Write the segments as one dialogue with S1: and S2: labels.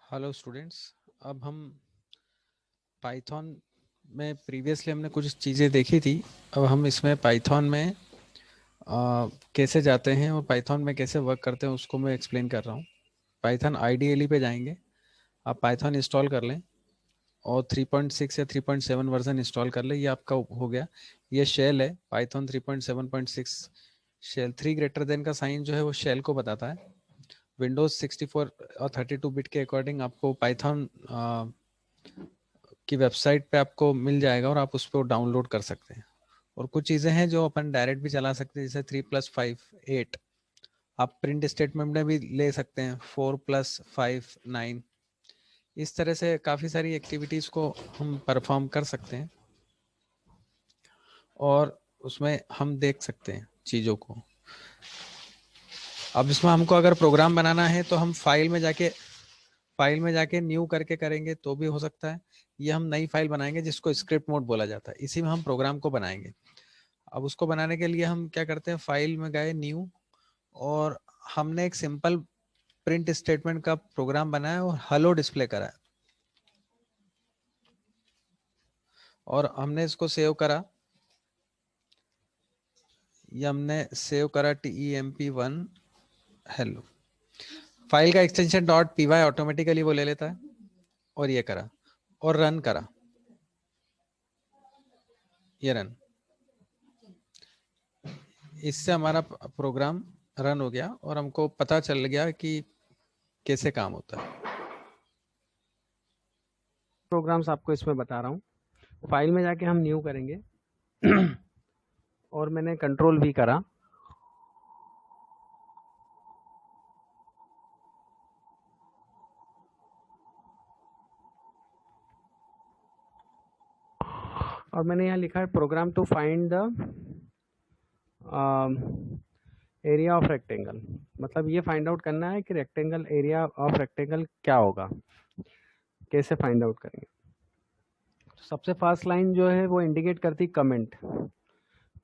S1: Hello students. अब हम Python में प्रीवियसली हमने कुछ चीज़ें देखी थी। अब हम इसमें पाइथन में कैसे जाते हैं और पाइथन में कैसे वर्क करते हैं उसको मैं एक्सप्लेन कर रहा हूँ। पाइथन आईडीएलई पे जाएंगे, आप पाइथन इंस्टॉल कर लें और 3.6 या 3.7 वर्जन इंस्टॉल कर लें। ये आपका हो गया। ये शेल है पाइथन 3.7.6 शेल। 3 ग्रेटर देन का साइन जो है वो शेल को बताता है। विंडोज 64 और 32 बिट के अकॉर्डिंग आपको पाइथन की वेबसाइट पे आपको मिल जाएगा और आप उस पर डाउनलोड कर सकते हैं। और कुछ चीज़ें हैं जो अपन डायरेक्ट भी चला सकते हैं, जैसे 3+5 8। आप प्रिंट स्टेटमेंट में भी ले सकते हैं 4+5 9। इस तरह से काफ़ी सारी एक्टिविटीज़ को हम परफॉर्म कर सकते हैं और उसमें हम देख सकते हैं चीज़ों को। अब इसमें हमको अगर प्रोग्राम बनाना है तो हम फाइल में जाके न्यू करके करेंगे तो भी हो सकता है। ये हम नई फाइल बनाएंगे जिसको स्क्रिप्ट मोड बोला जाता है, इसी में हम प्रोग्राम को बनाएंगे। अब उसको बनाने के लिए हम क्या करते हैं, फाइल में गए न्यू, और हमने एक सिंपल प्रिंट स्टेटमेंट का प्रोग्राम बनाया और हेलो डिस्प्ले करा है। और हमने इसको सेव करा, ये हमने सेव करा TEMP1 हेलो। फाइल का एक्सटेंशन .py ऑटोमेटिकली वो ले लेता है और ये करा और रन करा, ये रन। इससे हमारा प्रोग्राम रन हो गया और हमको पता चल गया कि कैसे काम होता है।
S2: प्रोग्राम्स आपको इसमें बता रहा हूँ। फाइल में जाके हम न्यू करेंगे और मैंने कंट्रोल भी करा। और मैंने यहाँ लिखा है program to find the area of rectangle. मतलब ये फाइंड आउट करना है कि रेक्टेंगल एरिया ऑफ रेक्टेंगल क्या होगा, कैसे फाइंड आउट करेंगे। तो सबसे फर्स्ट लाइन जो है वो इंडिकेट करती कमेंट।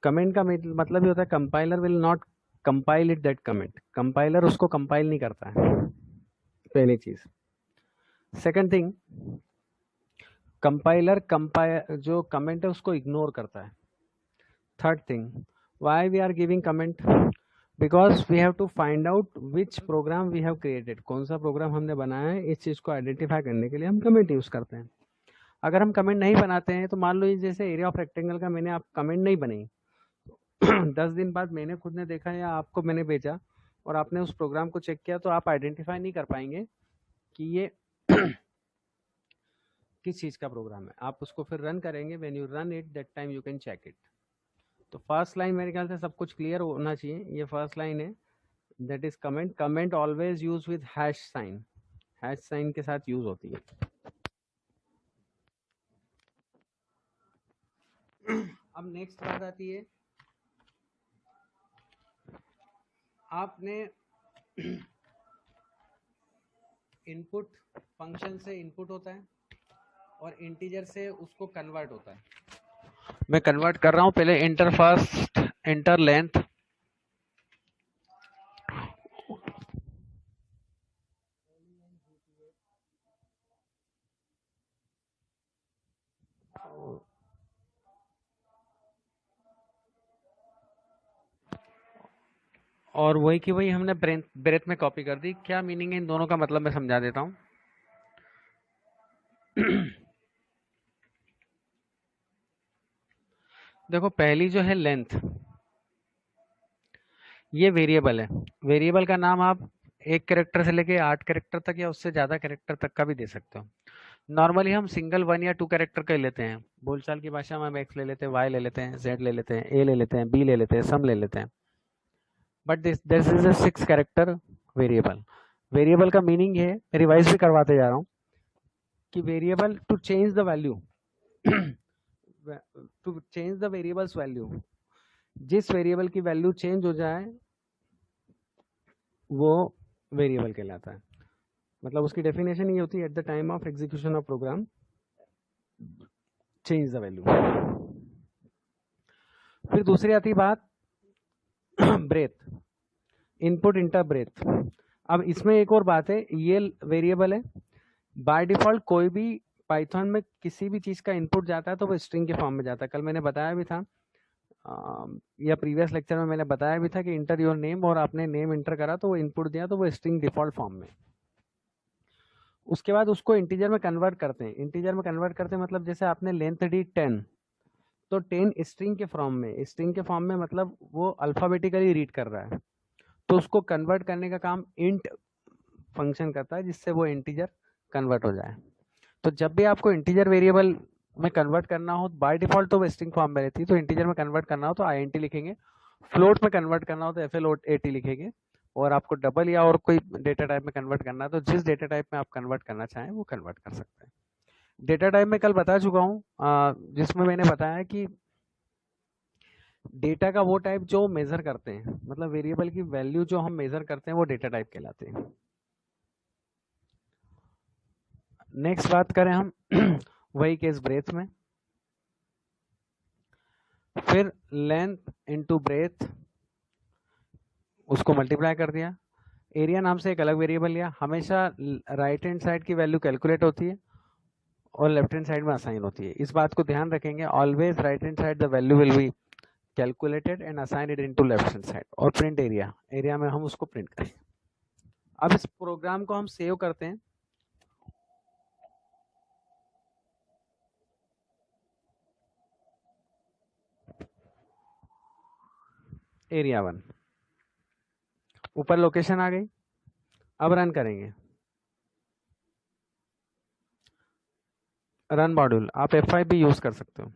S2: कमेंट का मतलब ये होता है compiler will not compile it that comment. Compiler उसको कंपाइल नहीं करता है, पहली चीज। सेकंड थिंग, कंपाइलर जो कमेंट है उसको इग्नोर करता है। Third thing, why we are giving comment, because we have to find out which program we have created. कौन सा प्रोग्राम हमने बनाया है, इस चीज को आइडेंटिफाई करने के लिए हम कमेंट यूज करते हैं। अगर हम कमेंट नहीं बनाते हैं तो मान लो जैसे एरिया ऑफ रेक्टेंगल का मैंने आप कमेंट नहीं बनाई 10 दिन बाद मैंने खुद ने देखा या आपको मैंने भेजा और आपने उस प्रोग्राम को चेक किया, तो आप आइडेंटिफाई नहीं कर पाएंगे कि ये किस चीज का प्रोग्राम है। आप उसको फिर रन करेंगे, when you run it that time you can check it. तो फर्स्ट लाइन मेरे ख्याल से सब कुछ क्लियर होना चाहिए। ये फर्स्ट लाइन है, that is comment. Comment always use with hash sign, hash sign के साथ यूज होती है। अब नेक्स्ट बात आती है, आपने इनपुट फंक्शन से इनपुट होता है और इंटीजर से उसको कन्वर्ट होता है। मैं कन्वर्ट कर रहा हूं, पहले इंटर फर्स्ट, इंटर लेंथ। और वही की वही हमने ब्रेथ में कॉपी कर दी। क्या मीनिंग है इन दोनों का, मतलब मैं समझा देता हूं। देखो, पहली जो है लेंथ, ये वेरिएबल है। वेरिएबल का नाम आप 1 कैरेक्टर से लेके 8 कैरेक्टर तक या उससे ज्यादा कैरेक्टर तक का भी दे सकते हो। नॉर्मली हम सिंगल 1 या 2 कैरेक्टर का लेते हैं। बोलचाल की भाषा में हम एक्स ले लेते हैं, वाई ले लेते हैं, जेड ले लेते हैं, ए ले लेते हैं, बी ले लेते हैं, सम ले लेते हैं। But this is a 6 character variable. Variable का मीनिंग है, रिवाइज भी करवाते जा रहा हूँ, कि variable to change the value, to change the variables value, जिस वेरिएबल की वैल्यू चेंज हो जाए वो वेरिएबल कहलाता है। मतलब उसकी डेफिनेशन ये होती है, at the time of execution of program change the value. फिर दूसरी आती बात ब्रेथ, इनपुट इंटर ब्रेथ। अब इसमें एक और बात है, ये वेरिएबल है, बाय डिफॉल्ट कोई भी पाइथन में किसी भी चीज़ का इनपुट जाता है तो वो स्ट्रिंग के फॉर्म में जाता है। कल मैंने बताया भी था या प्रीवियस लेक्चर में मैंने बताया भी था कि इंटर योर नेम, और आपने नेम इंटर करा तो वो इनपुट दिया तो वो स्ट्रिंग डिफॉल्ट फॉर्म में। उसके बाद उसको इंटीजर में कन्वर्ट करते हैं। इंटीजर में कन्वर्ट करते हैं मतलब जैसे आपने लेंथ दी 10, तो 10 स्ट्रिंग के फॉर्म में, स्ट्रिंग के फॉर्म में मतलब वो अल्फाबेटिकली रीड कर रहा है, तो उसको कन्वर्ट करने का काम इंट फंक्शन करता है, जिससे वो इंटीजर कन्वर्ट हो जाए। तो जब भी आपको इंटीजर वेरिएबल में कन्वर्ट करना हो, बाय डिफॉल्ट तो वो स्ट्रिंग फॉर्म में रहती है, तो इंटीजर में कन्वर्ट करना हो तो INT लिखेंगे, फ्लोट में कन्वर्ट करना हो तो FLOAT लिखेंगे, और आपको डबल या और कोई डेटा टाइप में कन्वर्ट करना है तो जिस डेटा टाइप में आप कन्वर्ट करना चाहें वो कन्वर्ट कर सकते हैं। डेटा टाइप में कल बता चुका हूँ, जिसमें मैंने बताया कि डेटा का वो टाइप जो मेजर करते हैं, मतलब वेरिएबल की वैल्यू जो हम मेजर करते हैं वो डेटा टाइप कहलाते हैं। नेक्स्ट बात करें हम वही केस ब्रेथ में, फिर लेंथ इनटू ब्रेथ, उसको मल्टीप्लाई कर दिया। एरिया नाम से एक अलग वेरिएबल लिया। हमेशा राइट हैंड साइड की वैल्यू कैलकुलेट होती है और लेफ्ट हैंड साइड में असाइन होती है। इस बात को ध्यान रखेंगे, always right hand side the value will be calculated and assigned into left hand side. और प्रिंट एरिया, एरिया में हम उसको प्रिंट करें। अब इस प्रोग्राम को हम सेव करते हैं। एरिया 1 ऊपर लोकेशन आ गई। अब रन करेंगे। रन मॉड्यूल, आप F5 भी यूज कर सकते हो।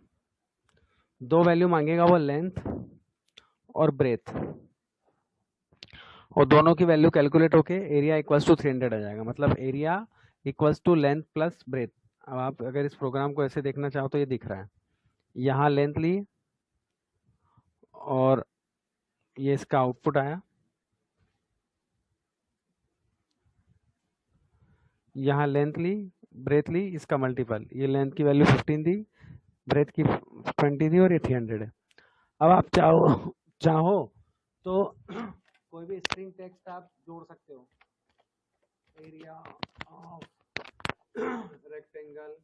S2: दो वैल्यू मांगेगा वो, लेंथ और ब्रेथ, और दोनों की वैल्यू कैलकुलेट होके एरिया इक्वल्स टू 300 आ जाएगा। मतलब area equals to length plus breadth. अब आप अगर इस प्रोग्राम को ऐसे देखना चाहो तो ये दिख रहा है, यहाँ लेंथ ली और ये इसका आउटपुट आया, यहाँ लेंथ ली, ब्रेथ ली, इसका मल्टीपल, ये लेंथ की वैल्यू 15 दी, ब्रेथ की 20 दी, और ये 300 है। अब आप चाहो तो कोई भी स्ट्रिंग टेक्स्ट आप जोड़ सकते हो। एरिया ऑफ रेक्टेंगल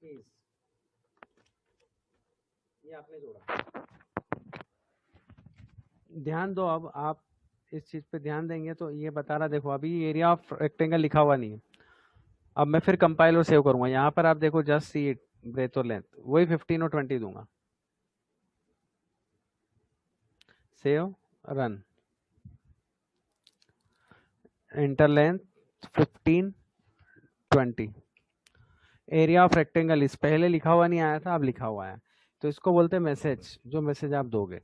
S2: इज, ये आपने जोड़ा। ध्यान दो, अब आप इस चीज पे ध्यान देंगे तो ये बता रहा, देखो अभी एरिया ऑफ रेक्टेंगल लिखा हुआ नहीं है। अब मैं फिर कंपाइल और सेव करूंगा, यहाँ पर आप देखो जस्ट सी इट, ब्रेथ और लेंथ वही 15 और 20 दूंगा। Save, run, inter length 15 20। Area of rectangle इस पहले लिखा हुआ नहीं आया था, अब लिखा हुआ है, तो इसको बोलते हैं मैसेज, जो मैसेज आप दोगे।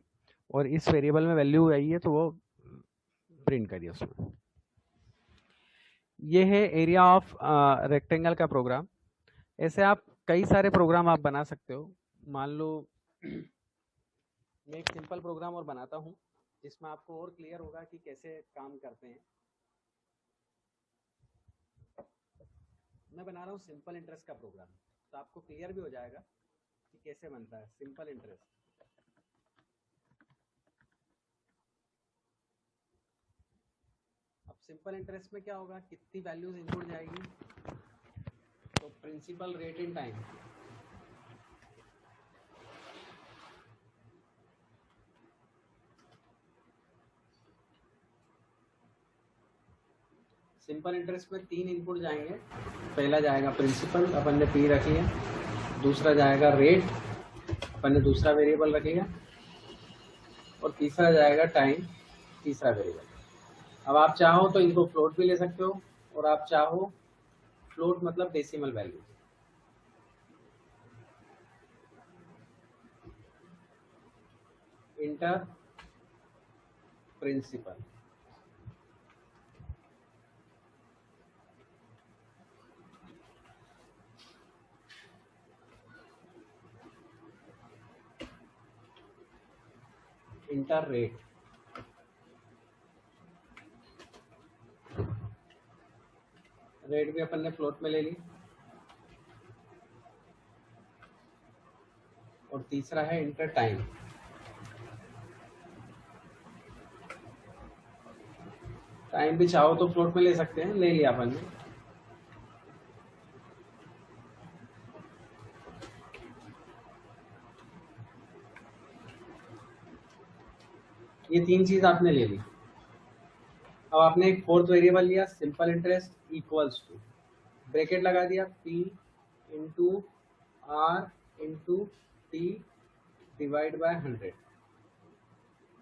S2: और इस वेरिएबल में वैल्यू आई है तो वो प्रिंट करिए उसमें। ये है एरिया ऑफ रेक्टेंगल का प्रोग्राम। ऐसे आप कई सारे प्रोग्राम आप बना सकते हो। मान लो मैं एक सिंपल प्रोग्राम और बनाता हूँ जिसमें आपको और क्लियर होगा कि कैसे काम करते हैं। मैं बना रहा हूँ सिंपल इंटरेस्ट का प्रोग्राम, तो आपको क्लियर भी हो जाएगा कि कैसे बनता है सिंपल इंटरेस्ट। अब सिंपल इंटरेस्ट में क्या होगा, कितनी वैल्यूज इनपुट जाएगी, तो principal rate in time, simple interest में 3 इनपुट जाएंगे। पहला जाएगा प्रिंसिपल, अपन ने P रख लिया। दूसरा जाएगा रेट, अपन ने दूसरा वेरिएबल रख लिया। और तीसरा जाएगा टाइम, तीसरा वेरिएबल। अब आप चाहो तो इनको फ्लोट भी ले सकते हो, और आप चाहो, फ्लोट मतलब decimal value, enter principal, enter rate. Rate भी अपन ने फ्लोट में ले ली। और तीसरा है इंटर टाइम। टाइम भी चाहो तो फ्लोट में ले सकते हैं, ले लिया अपन ने। ये 3 चीज आपने ले ली। अब आपने एक फोर्थ वेरिएबल लिया, simple interest equals to, bracket लगा दिया, P into R into T divide by 100,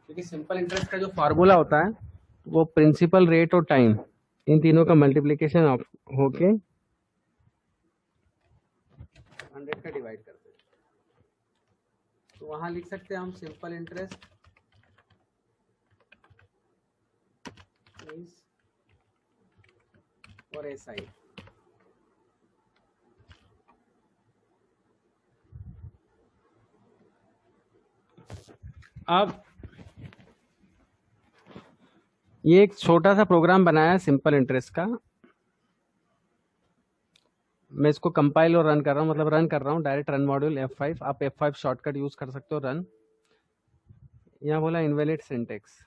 S2: क्योंकि सिंपल इंटरेस्ट का जो फार्मूला होता है वो प्रिंसिपल रेट और टाइम इन तीनों का मल्टीप्लीकेशन होके 100 का डिवाइड करते हैं। तो वहां लिख सकते हैं हम सिंपल इंटरेस्ट इज और SI। अब ये एक छोटा सा प्रोग्राम बनाया है सिंपल इंटरेस्ट का। मैं इसको कंपाइल और रन कर रहा हूँ, मतलब रन कर रहा हूँ डायरेक्ट रन मॉड्यूल F5। आप F5 शॉर्टकट यूज कर सकते हो, रन। यहाँ बोला इनवैलिड सिंटेक्स।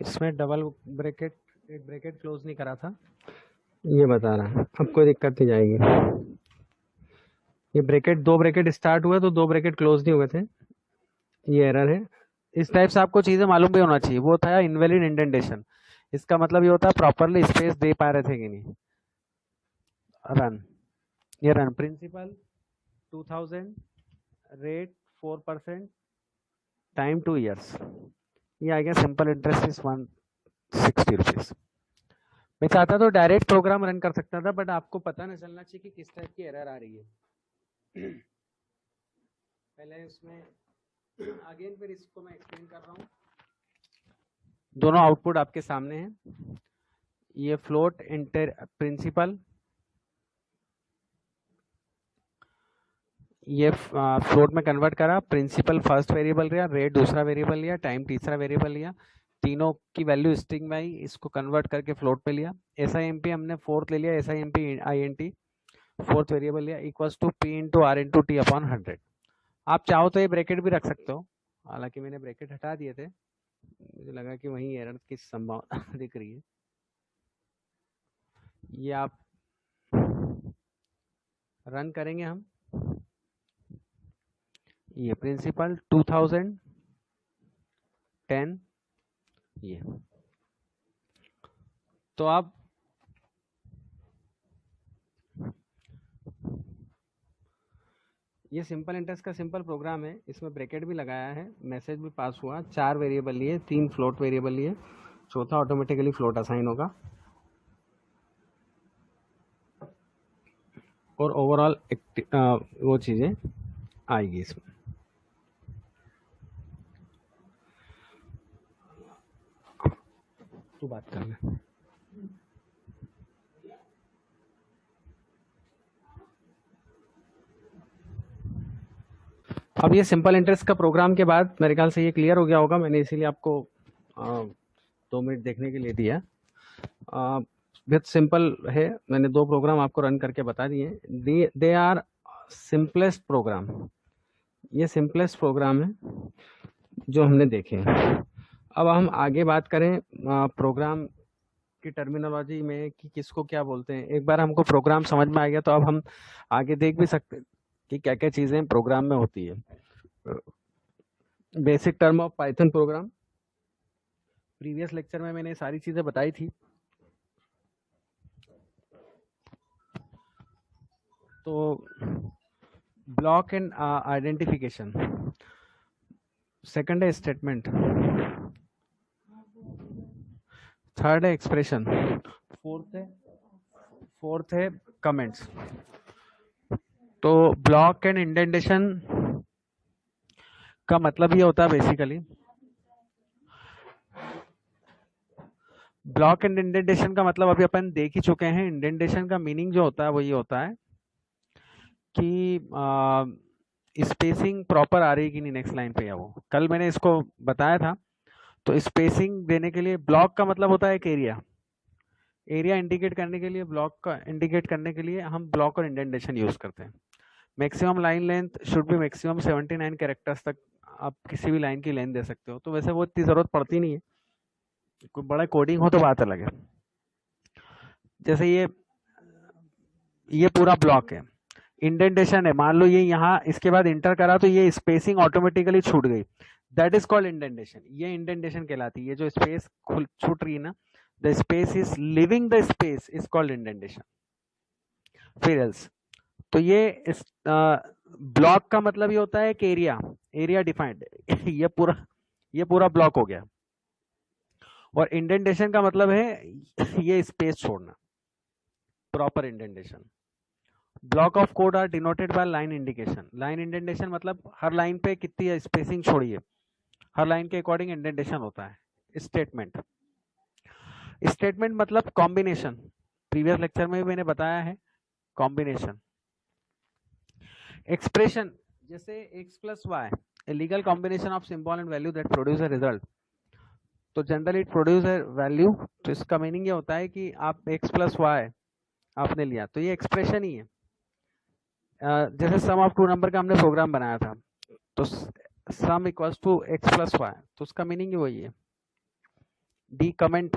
S2: इसमें डबल ब्रैकेट, एक ब्रैकेट क्लोज नहीं करा था, ये बता रहा है। अब कोई दिक्कत नहीं जाएगी। ये ब्रैकेट, 2 ब्रैकेट स्टार्ट हुए तो 2 ब्रैकेट क्लोज नहीं हुए थे, ये एरर है। इस टाइप से आपको चीजें मालूम भी होना चाहिए। वो था इनवैलिड इंडेंटेशन, इसका मतलब ये होता है प्रॉपरली स्पेस दे पा रहे थे कि नहीं। रन, ये run. Principal 2000, rate 4%, time 2 years। ये आ गया सिंपल इंटरेस्ट इज 160 रुपीज। मैं चाहता तो डायरेक्ट प्रोग्राम रन कर सकता था, बट आपको पता ना चलना चाहिए कि किस टाइप की एरर आ रही है। पहले उसमें अगेन फिर इसको मैं एक्सप्लेन कर रहा हूँ। दोनों आउटपुट आपके सामने हैं। ये फ्लोट इंटर प्रिंसिपल, ये फ्लोट में कन्वर्ट करा, प्रिंसिपल फर्स्ट वेरिएबल लिया, रेट दूसरा वेरिएबल लिया, टाइम तीसरा वेरिएबल लिया, तीनों की वैल्यू स्ट्रिंग में आई, इसको कन्वर्ट करके फ्लोट पे लिया। SIMP हमने फोर्थ ले लिया, SIMP INT फोर्थ वेरिएबल लिया, equals to P into R into T upon 100। आप चाहो तो ये ब्रैकेट भी रख सकते हो, हालांकि मैंने ब्रैकेट हटा दिए थे, मुझे लगा कि वहीं एरर की संभावना दिख रही है। ये आप रन करेंगे हम। ये प्रिंसिपल 2010, ये तो आप ये सिंपल इंटरेस्ट का सिंपल प्रोग्राम है। इसमें ब्रैकेट भी लगाया है, मैसेज भी पास हुआ, 4 वेरिएबल लिए, 3 फ्लोट वेरिएबल लिए, चौथा ऑटोमेटिकली फ्लोट असाइन होगा, और ओवरऑल वो चीजें आएगी इसमें। तू बात कर ले। अब ये सिंपल इंटरेस्ट का प्रोग्राम के बाद मेरे ख्याल से ये क्लियर हो गया होगा। मैंने इसीलिए आपको 2 मिनट देखने के लिए दिया। बहुत सिंपल है, मैंने 2 प्रोग्राम आपको रन करके बता दिए। दे आर सिंपलेस्ट प्रोग्राम, ये सिंपलेस्ट प्रोग्राम है जो हमने देखे हैं। अब हम आगे बात करें प्रोग्राम की टर्मिनोलॉजी में कि किसको क्या बोलते हैं। एक बार हमको प्रोग्राम समझ में आ गया तो अब हम आगे देख भी सकते हैं कि क्या क्या चीजें प्रोग्राम में होती है। Basic term of Python programme, previous lecture में मैंने सारी चीजें बताई थी। तो ब्लॉक एंड आइडेंटिफिकेशन, सेकंड है स्टेटमेंट, थर्ड है एक्सप्रेशन, फोर्थ है कमेंट्स। तो ब्लॉक एंड इंडेंटेशन का मतलब ये होता है बेसिकली, ब्लॉक एंड इंडेंटेशन का मतलब अभी अपन देख ही चुके हैं। इंडेंटेशन का मीनिंग जो होता है वो ये होता है कि स्पेसिंग प्रॉपर आ रही है कि नहीं नेक्स्ट लाइन पे, या वो कल मैंने इसको बताया था। तो स्पेसिंग देने के लिए ब्लॉक का मतलब होता है एक एरिया, एरिया इंडिकेट करने के लिए, ब्लॉक का इंडिकेट करने के लिए हम ब्लॉक और इंडेंटेशन यूज करते हैं। Maximum line length should be maximum 79 characters तक आप किसी भी लाइन की लेंथ दे सकते हो। तो वैसे वो इतनी जरूरत पड़ती नहीं है, कोई बड़ा कोडिंग हो तो बात अलग है। जैसे ये पूरा ब्लॉक है, इंडेंटेशन है, मान लो ये यहाँ इसके बाद इंटर करा तो ये स्पेसिंग ऑटोमेटिकली छूट गई, दैट इज कॉल्ड इंडेंटेशन। ये इंडेंटेशन कहलाती है। ये जो स्पेस छूट रही है ना, the space is living the space is called indentation. फिर एल्स, तो ये ब्लॉक का मतलब ये होता है कि एरिया डिफाइंड ये पूरा ब्लॉक हो गया। और इंडेंटेशन का मतलब है ये स्पेस छोड़ना, proper indentation. Block of code are denoted by line indication. Line indentation मतलब हर लाइन पे कितनी स्पेसिंग छोड़ी है, हर लाइन के अकॉर्डिंग इंडेंटेशन होता है। स्टेटमेंट मतलब कॉम्बिनेशन, प्रीवियस लेक्चर में भी मैंने बताया है कॉम्बिनेशन। एक्सप्रेशन, जैसे x plus y, a legal combination of symbol and value that produce a result. तो generally it produce a value. तो इसका मीनिंग ये होता है कि आप x प्लस वाई आपने लिया तो ये एक्सप्रेशन ही है। जैसे सम ऑफ टू नंबर का हमने प्रोग्राम बनाया था, तो sum equals to x plus y, तो उसका मीनिंग ही वही है। डी कमेंट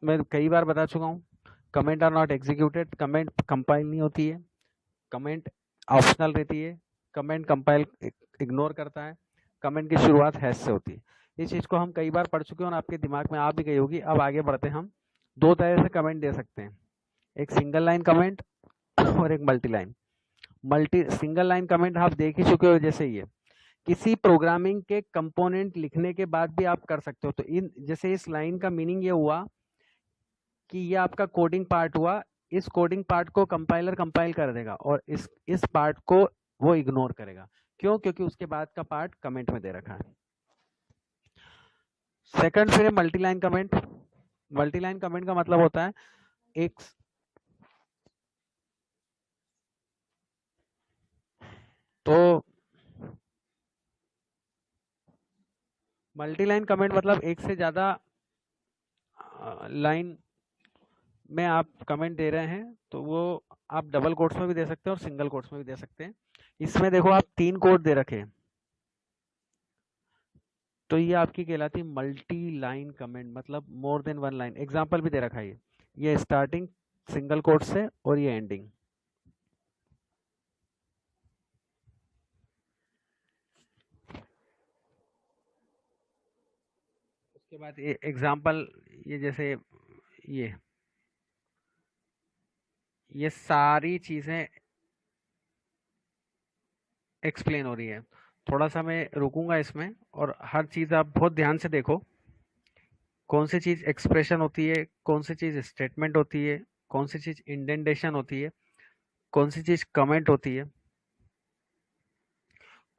S2: मैं कई बार बता चुका हूँ, comment are not executed. Comment compile नहीं होती है, कमेंट ऑप्शनल रहती है, कमेंट कंपाइल इग्नोर करता है, कमेंट की शुरुआत हैश से होती है। इस चीज को हम कई बार पढ़ चुके हैं और आपके दिमाग में आ भी गई होगी। अब आगे बढ़ते हैं। हम दो तरह से कमेंट दे सकते हैं, एक सिंगल लाइन कमेंट और एक multi line. Single line comment आप देख ही चुके हो, जैसे ये किसी प्रोग्रामिंग के कंपोनेंट लिखने के बाद भी आप कर सकते हो। तो जैसे इस लाइन का मीनिंग ये हुआ कि ये आपका कोडिंग पार्ट हुआ, इस कोडिंग पार्ट को कंपाइलर कंपाइल कर देगा और इस पार्ट को वो इग्नोर करेगा। क्यों? क्योंकि उसके बाद का पार्ट कमेंट में दे रखा है। सेकंड फिर मल्टीलाइन कमेंट। मल्टीलाइन कमेंट का मतलब होता है एक तो मल्टीलाइन कमेंट मतलब एक से ज्यादा लाइन में आप कमेंट दे रहे हैं, तो वो आप डबल कोट्स में भी दे सकते हैं और सिंगल कोट्स में भी दे सकते हैं। इसमें देखो आप 3 कोट दे रखे हैं, तो ये आपकी कहलाती है मल्टी लाइन कमेंट, मतलब more than one line. Example भी दे रखा है, ये स्टार्टिंग सिंगल कोट से और ये एंडिंग। उसके बाद एग्जाम्पल, ये जैसे ये सारी चीजें एक्सप्लेन हो रही है। थोड़ा सा मैं रुकूंगा इसमें और हर चीज आप बहुत ध्यान से देखो, कौन सी चीज एक्सप्रेशन होती है, कौन सी चीज स्टेटमेंट होती है, कौन सी चीज इंडेंटेशन होती है, कौन सी चीज कमेंट होती है,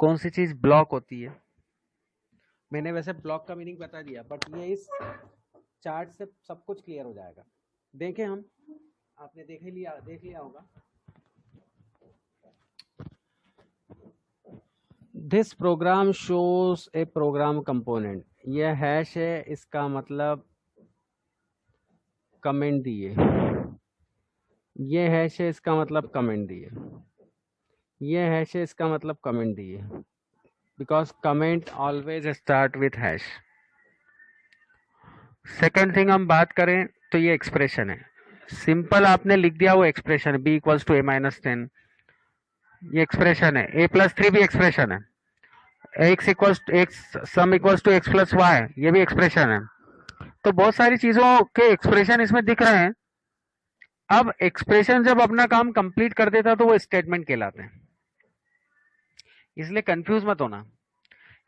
S2: कौन सी चीज ब्लॉक होती है। मैंने वैसे ब्लॉक का मीनिंग बता दिया, बट ये इस चार्ट से सब कुछ क्लियर हो जाएगा। देखें हम, आपने देख लिया होगा। This program shows a program component. ये हैश है, इसका मतलब कमेंट दिए। ये हैश है, इसका मतलब कमेंट दिए। ये हैश है, इसका मतलब कमेंट दिए, because comment always start with hash. Second thing हम बात करें तो ये एक्सप्रेशन है। सिंपल आपने लिख दिया वो expression, b equals to a minus 10, ये एक्सप्रेशन है। a+3 भी एक्सप्रेशन है। x equals sum equals to x plus y, ये भी एक्सप्रेशन है। तो बहुत सारी चीजों के एक्सप्रेशन इसमें दिख रहे हैं। अब एक्सप्रेशन जब अपना काम कंप्लीट कर देता तो वो स्टेटमेंट कहलाते हैं, इसलिए कंफ्यूज मत होना।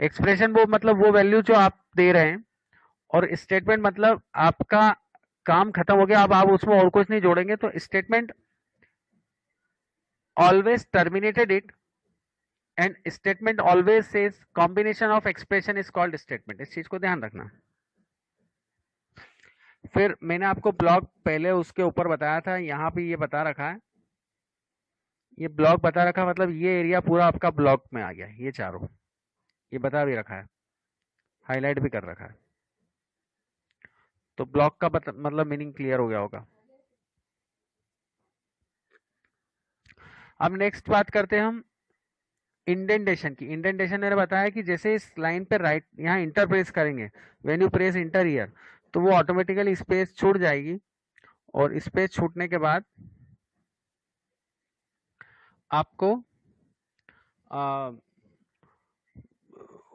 S2: एक्सप्रेशन वो मतलब वो वैल्यू जो आप दे रहे हैं, और स्टेटमेंट मतलब आपका काम खत्म हो गया, अब आप उसमें और कुछ नहीं जोड़ेंगे, तो statement always terminated it, and statement always says combination of expression is called statement. इस चीज को ध्यान रखना। फिर मैंने आपको ब्लॉक पहले उसके ऊपर बताया था, यहाँ पे ये बता रखा है, ये ब्लॉक बता रखा मतलब ये एरिया पूरा आपका ब्लॉक में आ गया, ये चारों, ये बता भी रखा है, हाईलाइट भी कर रखा है। तो ब्लॉक का मतलब मीनिंग क्लियर हो गया होगा। अब नेक्स्ट बात करते हैं हम इंडेंटेशन की। इंडेंटेशन मैंने बताया कि जैसे इस लाइन पे राइट यहाँ इंटर प्रेस करेंगे, when you press inter here, तो वो ऑटोमेटिकली स्पेस छूट जाएगी, और स्पेस छूटने के बाद आपको आ,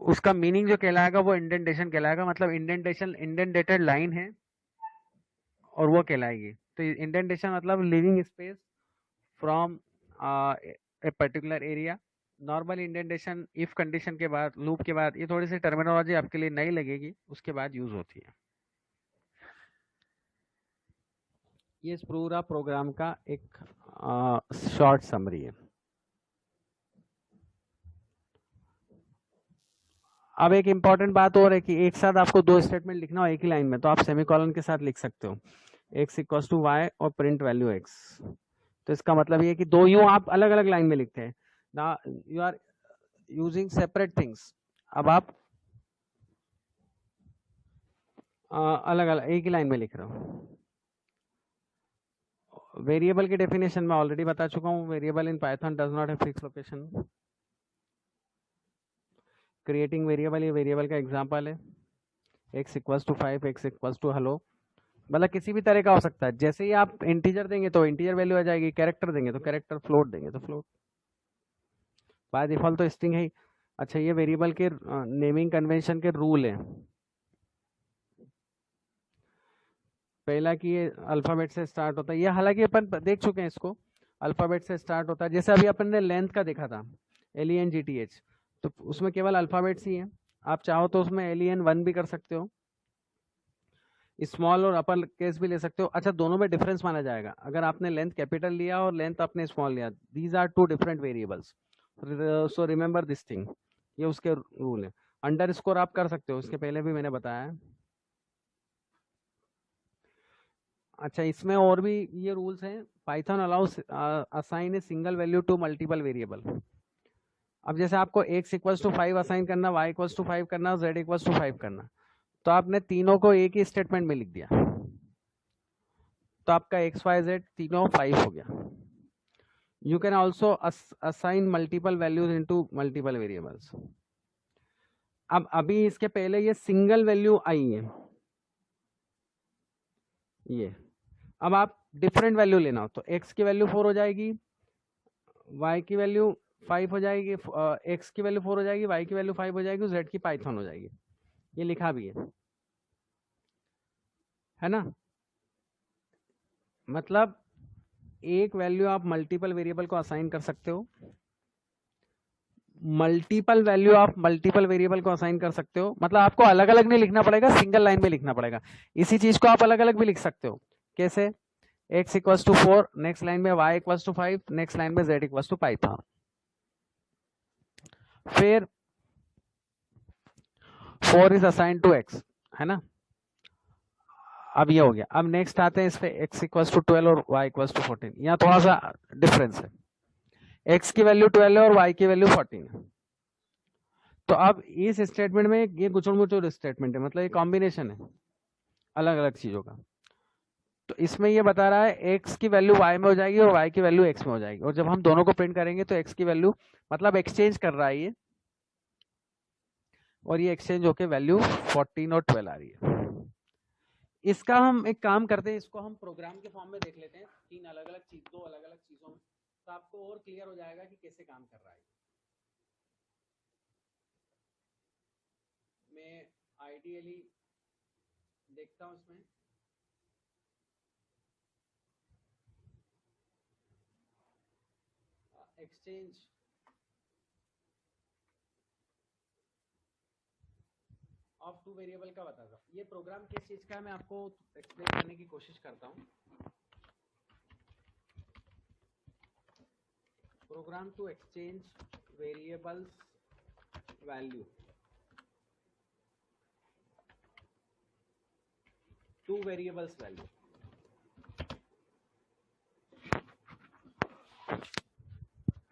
S2: उसका मीनिंग जो कहलाएगा वो इंडेंटेशन कहलाएगा। मतलब इंडेंटेशन इंडेंटेड लाइन है और वो कहलाएगी। तो इंडेंटेशन मतलब living space from a particular area. Normal indentation if condition के बाद, लूप के बाद, ये थोड़ी सी टर्मिनोलॉजी आपके लिए नई लगेगी, उसके बाद यूज होती है। ये इस पूरा प्रोग्राम का एक शॉर्ट समरी है। अब एक इंपॉर्टेंट बात और है कि एक साथ आपको दो स्टेटमेंट लिखना हो एक ही लाइन में, तो आप सेमीकोलन के साथ लिख सकते हो, x इक्वल्स टू वाई और प्रिंट वैल्यू x। तो इसका मतलब ये है कि दो यूं आप अलग अलग लाइन में लिखते हैं ना, you are using separate things. अब आप अलग अलग एक ही लाइन में लिख रहे हो। वेरिएबल की डेफिनेशन मैं ऑलरेडी बता चुका हूँ, variable in Python does not have fix location. Creating variable, ये वेरिएबल का एग्जांपल है। x equals to 5, x equals to hello, मतलब किसी भी तरह का हो सकता है। जैसे ही आप इंटीजर देंगे तो इंटीजर वैल्यू आ जाएगी, कैरेक्टर देंगे तो कैरेक्टर, फ्लोट देंगे तो फ्लोट। बाय डिफॉल्ट तो स्ट्रिंग है ही। अच्छा, ये वेरिएबल के नेमिंग कन्वेंशन के रूल हैं। पहला कि ये अल्फाबेट से स्टार्ट होता है, ये हालांकि अपन देख चुके हैं इसको, अल्फाबेट से स्टार्ट होता है। जैसे अभी अपन ने लेंथ का देखा था, LENGTH, तो उसमें केवल अल्फाबेट्स ही हैं। आप चाहो तो उसमें LEN1 भी कर सकते हो, स्मॉल और अपर केस भी ले सकते हो। अच्छा, दोनों में डिफरेंस माना जाएगा। अगर आपने लेंथ कैपिटल लिया और लेंथ आपने स्मॉल लिया, these are two different variables, so remember this thing, ये उसके रूल है। अंडर स्कोर आप कर सकते हो, इसके पहले भी मैंने बताया है। अच्छा, इसमें और भी ये रूल्स हैं। Python allows assign a single value to multiple variable. अब जैसे आपको x इक्वल्स टू 5 असाइन करना, y इक्वल्स टू 5 करना, z इक्वल्स टू 5 करना, तो आपने तीनों को एक ही स्टेटमेंट में लिख दिया, तो आपका XYZ तीनों 5 हो गया। You can also assign multiple values into multiple variables. अब अभी इसके पहले ये सिंगल वैल्यू आई है, ये अब आप डिफरेंट वैल्यू लेना हो तो x की वैल्यू 4 हो जाएगी, y की वैल्यू 5 हो जाएगी, x की वैल्यू 4 हो जाएगी, y की वैल्यू 5 हो जाएगी, z की पाइथन हो जाएगी। ये लिखा भी है ना। मतलब एक वैल्यू आप मल्टीपल वेरिएबल को असाइन कर सकते हो, मल्टीपल वैल्यू आप मल्टीपल वेरिएबल को असाइन कर सकते हो। मतलब आपको अलग अलग नहीं लिखना पड़ेगा, सिंगल लाइन में लिखना पड़ेगा। इसी चीज को आप अलग अलग भी लिख सकते हो। कैसे? x equals to 4, next line में y equals to 5, next line में z इक्वल्स टू पाइथन। फिर 4 इज असाइन टू x, है ना। अब ये हो गया। अब नेक्स्ट आते हैं इस पे, x इक्वल्स टू 12 और y इक्वल्स टू 14। यहाँ थोड़ा सा डिफरेंस है, x की वैल्यू 12 है और y की वैल्यू 14 है। तो अब इस स्टेटमेंट में ये गुचुड़ मुचुड़ स्टेटमेंट है, मतलब ये कॉम्बिनेशन है अलग अलग चीजों का। तो इसमें ये बता रहा है x की वैल्यू y में हो जाएगी और y की वैल्यू x में हो जाएगी, और जब हम दोनों को प्रिंट करेंगे तो x की वैल्यू, मतलब एक्सचेंज कर रहा है ये, और ये एक्सचेंज होके वैल्यू 14 और 12 आ रही है। इसका हम एक काम करते हैं, इसको हम प्रोग्राम के फॉर्म में देख लेते हैं, तीन अलग अलग चीज, दो अलग अलग चीजों में, तो आपको और क्लियर हो जाएगा कि कैसे काम कर रहा है। मैं आइडियली देखता हूँ इसमें, एक्सचेंज ऑफ टू वेरिएबल का बता दो। ये प्रोग्राम किस चीज का है मैं आपको एक्सप्लेन करने की कोशिश करता हूँ। Program to exchange variables value two variables value.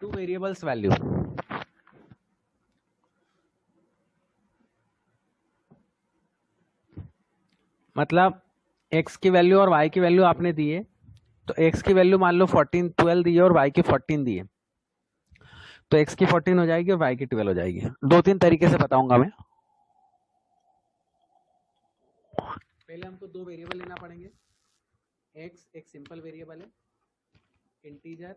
S2: Two variables value मतलब x की वैल्यू और y की वैल्यू आपने दी है, तो x की वैल्यू मान लो 12 दी है और y की 14 दी है, तो x की 14 हो जाएगी और y की 12 हो जाएगी। दो तीन तरीके से बताऊंगा मैं। पहले हमको दो वेरिएबल लेना पड़ेंगे। x एक सिंपल वेरिएबल है, integer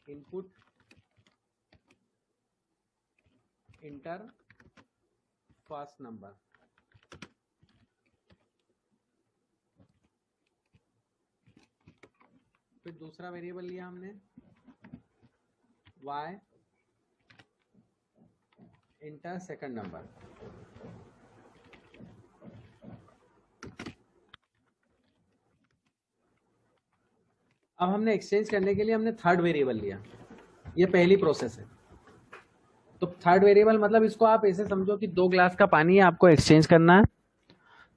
S2: input inter first number. फिर दूसरा वेरिएबल लिया हमने y इंटर सेकंड नंबर। अब हमने एक्सचेंज करने के लिए हमने थर्ड वेरिएबल लिया। ये पहली प्रोसेस है। तो थर्ड वेरिएबल मतलब इसको आप ऐसे समझो कि 2 ग्लास का पानी है, आपको एक्सचेंज करना है,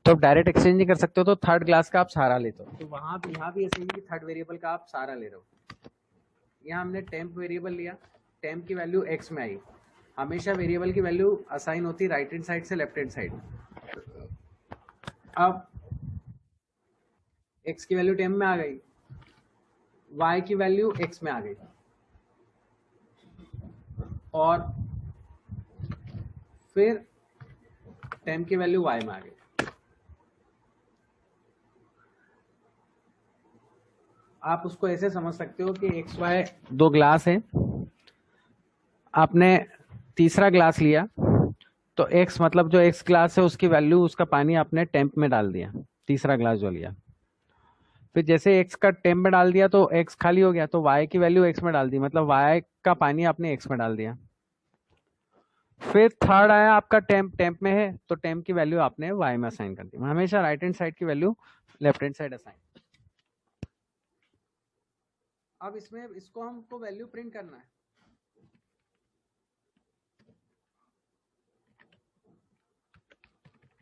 S2: तो आप डायरेक्ट एक्सचेंज नहीं कर सकते हो, तो थर्ड ग्लास का आप सहारा लेते हो। तो वहां भी यहाँ भी ऐसे ही कि थर्ड वेरिएबल का आप सहारा ले रहे हो। यहाँ हमने टेम्प वेरिएबल लिया, टेम्प की वैल्यू x में आई। हमेशा वेरिएबल की वैल्यू असाइन होती है राइट हैंड साइड से लेफ्ट हैंड साइड। अब x की वैल्यू टेम्प में आ गई, y की वैल्यू x में आ गई, और फिर टेम्प की वैल्यू y में आ गई। आप उसको ऐसे समझ सकते हो कि एक्स वाई 2 ग्लास है, आपने तीसरा ग्लास लिया, तो x मतलब जो x ग्लास है उसकी वैल्यू, उसका पानी आपने टेम्प में डाल दिया, तीसरा ग्लास जो लिया। फिर जैसे x का टेम्प में डाल दिया तो x खाली हो गया, तो y की वैल्यू x में डाल दी, मतलब y का पानी आपने x में डाल दिया। फिर थर्ड आया आपका टेम्प, टेम्प में है तो टेम्प की वैल्यू आपने y में असाइन कर दी। हमेशा राइट हैंड साइड की value left hand side assign. अब इसमें इसको हमको वैल्यू प्रिंट करना है।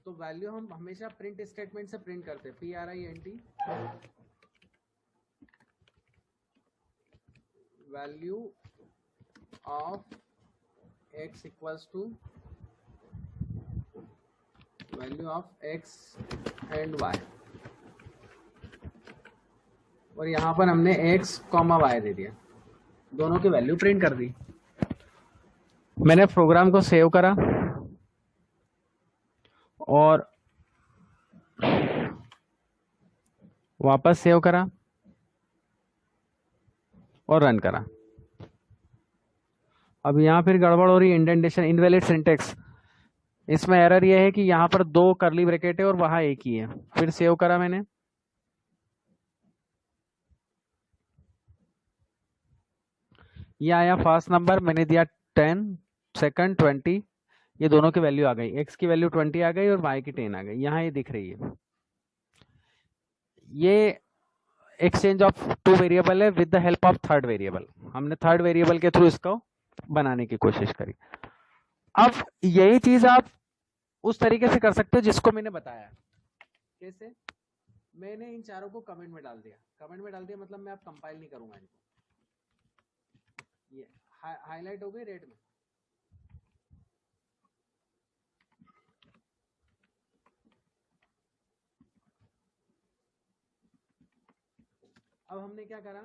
S2: तो वैल्यू हम हमेशा प्रिंट स्टेटमेंट से प्रिंट करते हैं, PRINT value of x equals to value of x and y, और यहां पर हमने x, y दे दिया, दोनों की वैल्यू प्रिंट कर दी। मैंने प्रोग्राम को सेव करा और वापस सेव करा और रन करा। अब यहां फिर गड़बड़ हो रही है, इंडेंटेशन, इनवैलिड सिंटेक्स। इसमें एरर ये है कि यहां पर 2 कर्ली ब्रैकेट है और वहां एक ही है। फिर सेव करा मैंने, ये आया फर्स्ट नंबर, मैंने दिया 10, सेकंड 20, ये दोनों की वैल्यू आ गई, x की वैल्यू 20 आ गई और y की 10 आ गई, यहाँ ये दिख रही है। ये एक्सचेंज ऑफ टू वेरिएबल है with the help of third variable. हमने थर्ड वेरिएबल के थ्रू इसको बनाने की कोशिश करी। अब यही चीज आप उस तरीके से कर सकते हो जिसको मैंने बताया। कैसे? मैंने इन चारों को कमेंट में डाल दिया। कमेंट में डाल दिया मतलब मैं अब कंपाइल नहीं करूंगा इनको। ये हाईलाइट हो गई रेड में। अब हमने क्या करा,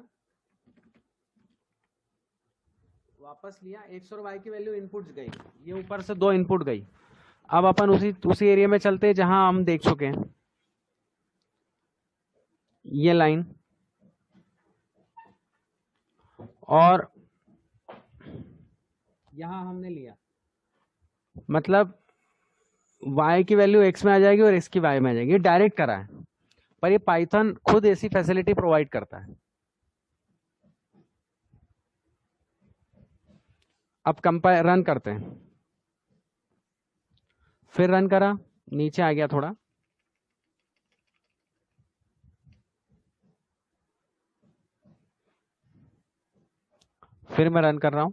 S2: वापस लिया, x और y की वैल्यू इनपुट्स गई, ये ऊपर से 2 इनपुट गई। अब अपन उसी एरिया में चलते हैं जहां हम देख चुके हैं, ये लाइन, और यहां हमने लिया, मतलब y की वैल्यू x में आ जाएगी और x की y में आ जाएगी। ये डायरेक्ट करा है, पर ये पाइथन खुद ऐसी फैसिलिटी प्रोवाइड करता है। अब कंपाइल रन करते हैं, फिर रन करा, नीचे आ गया थोड़ा, फिर मैं रन कर रहा हूं,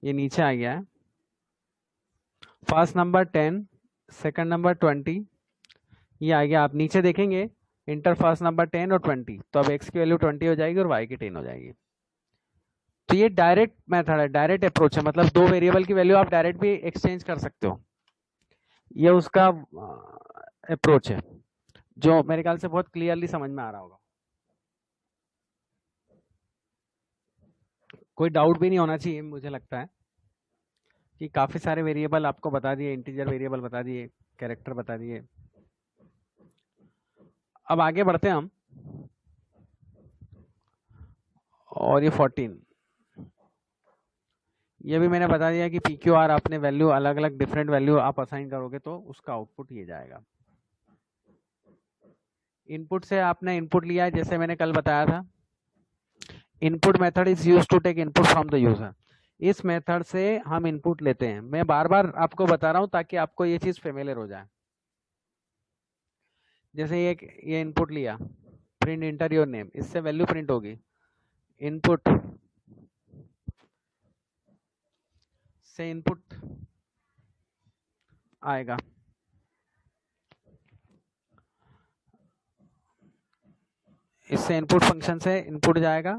S2: ये नीचे आ गया है। फर्स्ट नंबर 10, सेकंड नंबर 20, ये आ गया। आप नीचे देखेंगे इंटर फर्स्ट नंबर 10 और 20, तो अब x की वैल्यू 20 हो जाएगी और y की 10 हो जाएगी। तो ये डायरेक्ट मेथड है, डायरेक्ट अप्रोच है, मतलब दो वेरिएबल की वैल्यू आप डायरेक्ट भी एक्सचेंज कर सकते हो। ये उसका अप्रोच है जो मेरे ख्याल से बहुत क्लियरली समझ में आ रहा होगा। कोई डाउट भी नहीं होना चाहिए, मुझे लगता है कि काफी सारे वेरिएबल आपको बता दिए, इंटीजर वेरिएबल बता दिए, कैरेक्टर बता दिए। अब आगे बढ़ते हैं हम, और ये 14, ये भी मैंने बता दिया कि पी क्यू आर आपने वैल्यू अलग अलग डिफरेंट वैल्यू आप असाइन करोगे तो उसका आउटपुट ये जाएगा। इनपुट से आपने इनपुट लिया है, जैसे मैंने कल बताया था, input method is used to take input from the user. इस मेथड से हम इनपुट लेते हैं। मैं बार बार आपको बता रहा हूं ताकि आपको ये चीज फेमिलियर हो जाए। जैसे ये इनपुट लिया, प्रिंट इंटर योर नेम, इससे वैल्यू प्रिंट होगी। इनपुट से इनपुट आएगा, इससे इनपुट फंक्शन से इनपुट जाएगा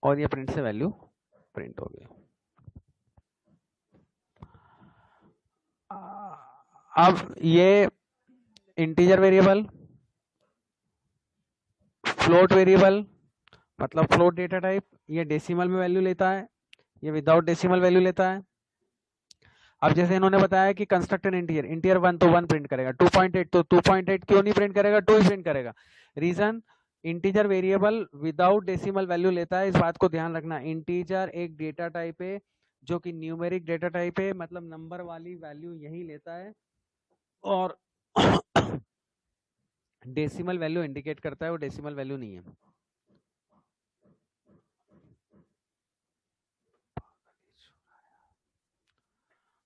S2: और ये प्रिंट से वैल्यू प्रिंट होगी। अब ये इंटीजर वेरिएबल, फ्लोट वेरिएबल मतलब फ्लोट डेटा टाइप, ये डेसिमल में वैल्यू लेता है, ये विदाउट डेसिमल वैल्यू लेता है। अब जैसे इन्होंने बताया कि कंस्ट्रक्ट एन इंटीजर, इंटीजर 1 तो 1 प्रिंट करेगा, 2.8 तो 2.8 क्यों नहीं प्रिंट करेगा, 2 ही प्रिंट करेगा। Reason, integer variable without decimal value लेता है, इस बात को ध्यान रखना। इंटीजर एक डेटा टाइप है जो कि न्यूमेरिक डेटा टाइप है, मतलब नंबर वाली वैल्यू यही लेता है, और डेसिमल वैल्यू इंडिकेट करता है, वो डेसिमल वैल्यू नहीं है।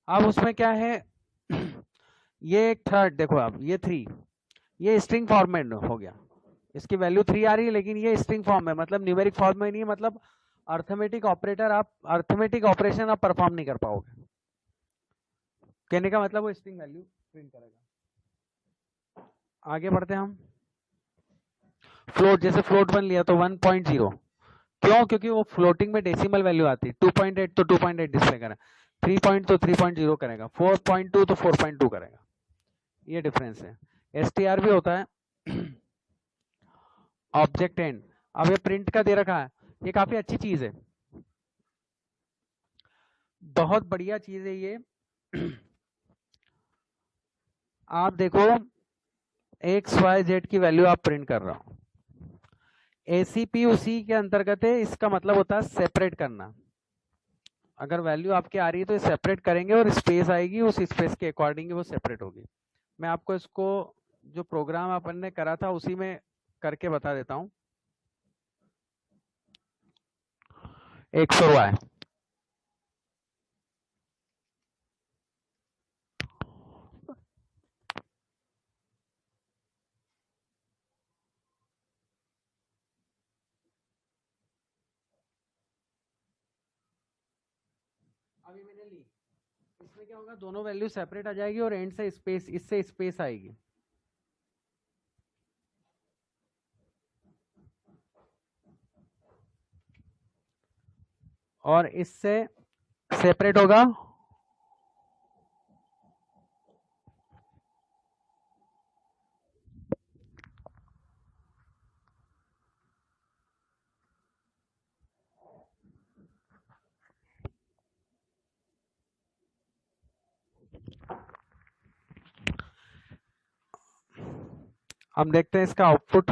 S2: अब उसमें क्या है, ये एक थर्ड देखो, आप ये 3, ये स्ट्रिंग फॉर्मेट हो गया, इसकी वैल्यू 3 आ रही है, लेकिन ये स्ट्रिंग फॉर्म है, मतलब न्यूमेरिक फॉर्म में नहीं है, मतलब अर्थमेटिक ऑपरेटर आप अर्थमेटिक ऑपरेशन आप परफॉर्म नहीं कर पाओगे। कहने का मतलब वो स्ट्रिंग वैल्यू प्रिंट करेगा। आगे बढ़ते हैं हम, फ्लोट, जैसे फ्लोट 1 लिया तो 1.0, क्यों, क्योंकि वो फ्लोटिंग में डेसिमल वैल्यू आती है। 2.8 तो 2.8 डिस्प्ले करेगा, 3 पॉइंट तो 3.0 करेगा, 4.2 तो 4.2 करेगा, ये डिफरेंस है। एसटीआर भी होता है ऑब्जेक्ट एंड। अब ये प्रिंट का दे रखा है, ये काफी अच्छी चीज है, बहुत बढ़िया चीज है ये। आप देखो एक्स वाई जेड की वैल्यू आप प्रिंट कर रहा हो, एसीपी उसी के अंतर्गत है, इसका मतलब होता है सेपरेट करना। अगर वैल्यू आपकी आ रही है तो सेपरेट करेंगे और स्पेस आएगी, उस स्पेस के अकॉर्डिंग वो सेपरेट होगी। मैं आपको इसको जो प्रोग्राम अपन ने करा था उसी में करके बता देता हूं। एक्स और वाई, अभी मैंने ली, इसमें क्या होगा, दोनों वैल्यू सेपरेट आ जाएगी और एंड से स्पेस, इससे स्पेस आएगी। और इससे सेपरेट होगा, हम देखते हैं इसका आउटपुट।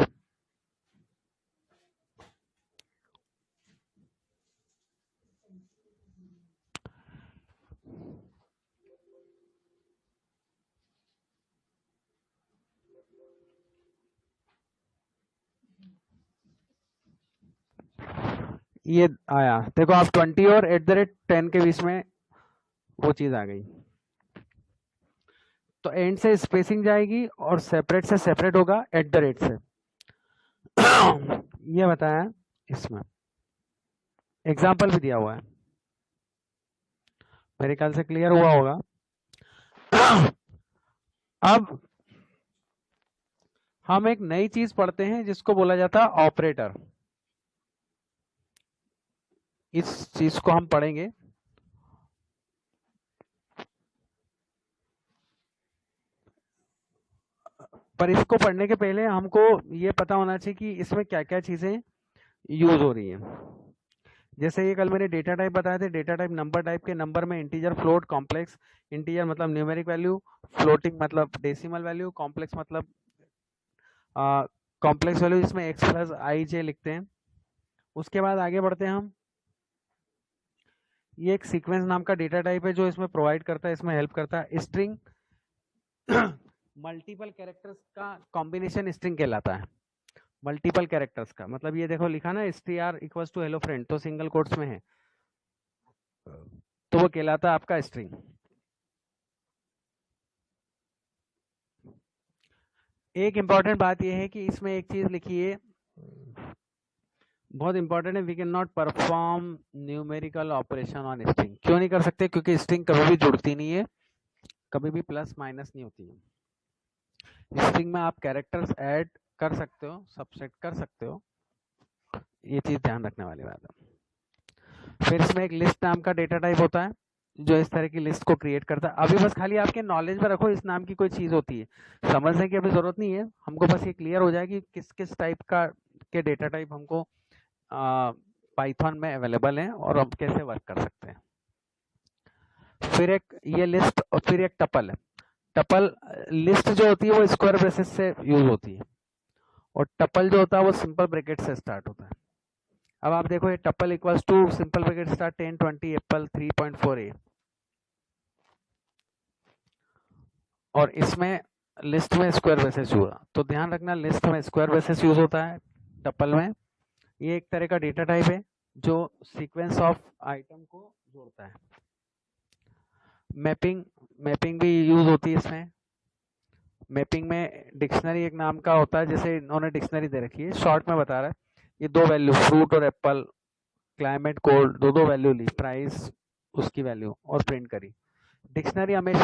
S2: ये आया, देखो आप 20 और @10 के बीच में वो चीज आ गई। तो एंड से स्पेसिंग जाएगी और सेपरेट से सेपरेट होगा @ से। ये बताया, इसमें एग्जाम्पल भी दिया हुआ है, मेरे ख्याल से क्लियर हुआ होगा। अब हम एक नई चीज पढ़ते हैं जिसको बोला जाता है ऑपरेटर। इस चीज को हम पढ़ेंगे। पर इसको पढ़ने के पहले हमको ये पता होना चाहिए कि इसमें क्या क्या चीजें यूज हो रही हैं। जैसे ये कल मैंने डेटा टाइप बताए थे, डेटा टाइप नंबर टाइप के, नंबर में इंटीजर, फ्लोट, कॉम्प्लेक्स। इंटीजर मतलब न्यूमेरिक वैल्यू, फ्लोटिंग मतलब डेसिमल वैल्यू, कॉम्प्लेक्स मतलब कॉम्प्लेक्स वैल्यू जिसमें x प्लस आई जे लिखते हैं। उसके बाद आगे बढ़ते हैं हम। ये एक सीक्वेंस नाम का डेटा टाइप है जो इसमें प्रोवाइड करता है, इसमें हेल्प करता है। स्ट्रिंग मल्टीपल कैरेक्टर्स का कॉम्बिनेशन स्ट्रिंग कहलाता है। मल्टीपल कैरेक्टर्स का मतलब ये देखो लिखा ना str equals to hello friend, तो सिंगल कोट्स में है, तो वो कहलाता है आपका स्ट्रिंग। एक इंपॉर्टेंट बात यह है कि इसमें एक चीज लिखी है, बहुत इंपॉर्टेंट है, we can not perform numerical operation on string. क्यों नहीं कर सकते? क्योंकि स्ट्रिंग कभी भी जुड़ती नहीं है, कभी भी प्लस माइनस नहीं होती है। स्ट्रिंग में आप कैरेक्टर्स ऐड कर सकते हो, सबसेट कर सकते हो, ये चीज ध्यान रखने वाली बात है। फिर इसमें एक लिस्ट नाम का डेटा टाइप होता है जो इस तरह की लिस्ट को क्रिएट करता है। अभी बस खाली आपके नॉलेज में रखो इस नाम की कोई चीज होती है, समझने की अभी जरूरत नहीं है, हमको बस ये क्लियर हो जाए कि किस किस टाइप का के डेटा टाइप हमको पाइथन में अवेलेबल है और हम कैसे वर्क कर सकते हैं। फिर एक ये लिस्ट और फिर एक टपल है। टपल लिस्ट जो होती है वो स्क्वायर ब्रेसेस से यूज होती है और टपल जो होता है वो सिंपल ब्रैकेट से स्टार्ट होता है। अब आप देखो ये tuple equals to simple bracket start 10 20 apple 3.4a, और इसमें लिस्ट में स्क्वायर ब्रेसेस यूज होगा, तो ध्यान रखना लिस्ट में स्क्वायर ब्रेसेस यूज होता है टपल में। ये एक तरह का डेटा टाइप है जो सीक्वेंस ऑफ आइटम को जोड़ता है। मैपिंग भी यूज होती है इसमें। मैपिंग में डिक्शनरी एक नाम का होता है, जैसे इन्होंने डिक्शनरी दे रखी है, शॉर्ट में बता रहा है, ये दो वैल्यू फ्रूट और एप्पल, क्लाइमेट कोल्ड, दो वैल्यू ली, प्राइस उसकी वैल्यू और प्रिंट करी। डिक्शनरी हमेशा